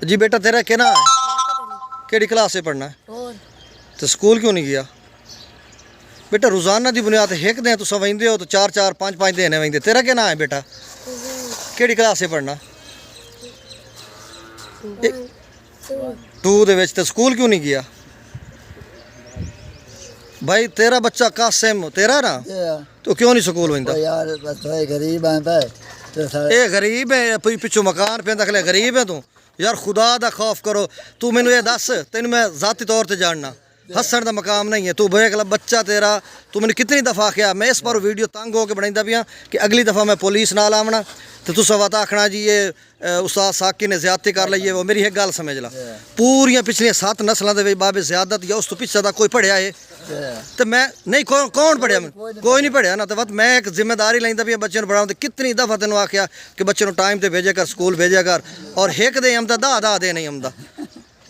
जी बेटा तेरा कहना है केड़ी क्लास से पढ़ना है तो स्कूल क्यों नहीं गया बेटा? रोजाना की बुनियाद एक दिन तुम वेंदे हो तो 4-4 5-5 दिन वेंदे। तेरा क्या नाम है बेटा? केड़ी क्लास से पढ़ना? 2 दे विच। तो स्कूल क्यों नहीं गया भाई? तेरा बच्चा कासिम तेरा ना, तो क्यों नहीं स्कूल वेंदा? यार बस गरीब है ये गरीब है पिछू मकान पे दखले गरीब है तू यार। खुदा दा खौफ करो। तू मैनू ये दस तेन मैं जाती तौर पर जानना हसन का मकाम नहीं है। तू बेगला बच्चा तेरा तू मैंने कितनी दफ़ा किया मैं इस बार वीडियो तंग होकर बनाई पिया कि अगली दफ़ा मैं पुलिस नाल आवना तो तुस वत आखना जी ये उस्ताद साकी ने ज्यादती कर ली है। वो मेरी एक गल समझ ला, पूरिया पिछलियां 7 नस्लों के बाबे ज्यादत या उस तो पिछले का कोई पढ़िया है तो मैं नहीं कौन पढ़िया? कोई नहीं पढ़िया ना। तो बस मैं एक जिम्मेदारी लेंदा भी बच्चे को पढ़ाऊँ। तो कितनी दफ़ा तेन आख्या कि बच्चे टाइम पर भेजे कर स्कूल भेजा कर और एक दे आमदा दा दे नहीं आमदा।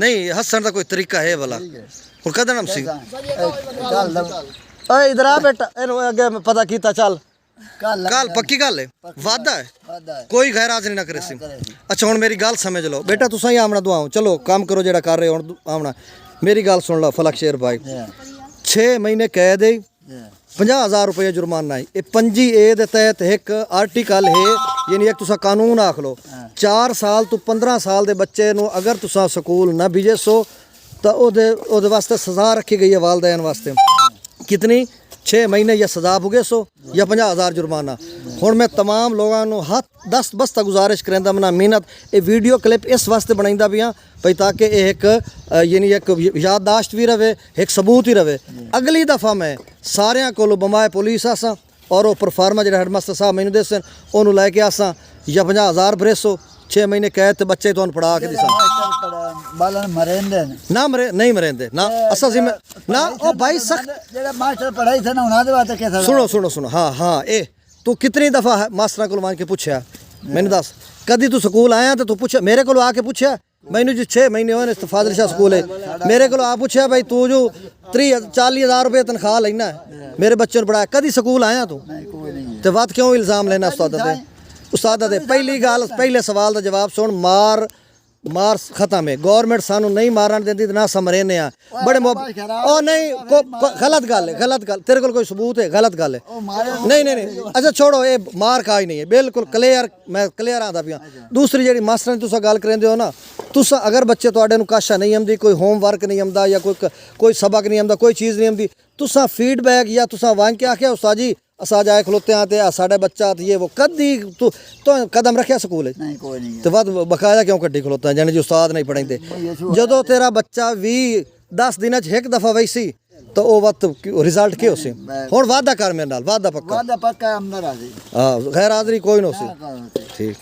नहीं हसन का कोई तरीका है भला? और कद नाम सी इधर आ बेटा अगे पता किया चल कल पक्की गल है वादा है कोई गैर हाजिरी ना करे सी। अच्छा हुण मेरी गल समझ लो बेटा तुसां ही आमना दुआओ चलो काम करो जेड़ा कर रहे हो आमना। मेरी गल सुन लो फलक शेर भाई 6 महीने कैद है 50,000 रुपये जुर्माना है। ये 5A के तहत एक आर्टिकल है यानी एक तुसा कानून आख लो 4 साल तो 15 साल के बच्चे नू अगर तुसा स्कूल ना भेजे सो तो ओदे वास्ते सज़ा रखी गई है वालदैन वास्ते। कितनी? 6 महीने या सज़ा भुगे सो या 50,000 जुर्माना। हुण मैं तमाम लोगों को हाथ 10 बस्ता गुजारिश करेंदा मना मेहनत ये वीडियो क्लिप इस वास्ते बनाईंदा भी हाँ भाई ताकि एक यानी एक याददाश्त भी रहे एक सबूत ही रहे। अगली दफ़ा मैं सारियां कोलों बमाए पुलिस आसा और वो परफार्मा जो हेडमास्टर साहब मैनू दसन ओनू लैके आसा या 50,000 भरेसो 6 महीने कैद बच्चे तो पढ़ा के दिसा ना मरे नहीं मरेंदे ना असा जिम्मे ना ओ भाई सख्त जेड़ा मास्टर पढ़ाई थे ना उना दे वास्ते कैसा सुनो हाँ ए तू कितनी दफ़ा मास्टर को मान के पूछया मैंने दस कदी तू स्कूल आया तो तू पूछा मेरे को आके पूछया मैनू जो 6 महीने होए फाजिल शाह स्कूल है मेरे को आ पूछया भाई तू जो 40,000 रुपये तनख्वाह लेना है मेरे बच्चे को पढ़ाया कदी स्कूल आया तू तो बात क्यों इल्ज़ाम लेना उस्ताद दे? पहली गल पहले सवाल का जवाब सुन मार खत्म है। गवर्नमेंट सानू नहीं मारन देंदी ना समरेने आ बड़े ओ नहीं गलत गल तेरे को कोई सबूत है? गलत गल है नहीं अच्छा छोड़ो ये मार का ही नहीं है बिल्कुल क्लियर मैं क्लियर आंदा पिया। दूसरी जी मास्टर ने तुसा गल करेंदे हो ना तुसा अगर बच्चे तुहाडे नू काशा नहीं आंदी कोई होमवर्क नहीं आंदा या कोई सबक नहीं आंदा कोई चीज़ नहीं आंदी तुसा फीडबैक या तुसा वांग के आख्या उस्ताद जी असा जाए खलोते आते साढ़े बच्चा ये वो कदी तो कदम रखा स्कूल तो बाद बकाया क्यों कड्डी खलोता जाने जी उस्ताद नहीं पढ़ाते जो तेरा बच्चा 10 दिन एक दफ़ा वैसी तो वो वक्त रिजल्ट के उसे हुण वादा कर मेरे नाल वादा पक्का वादा पक्का हाँ गैर हाज़री कोई ना उसे ठीक।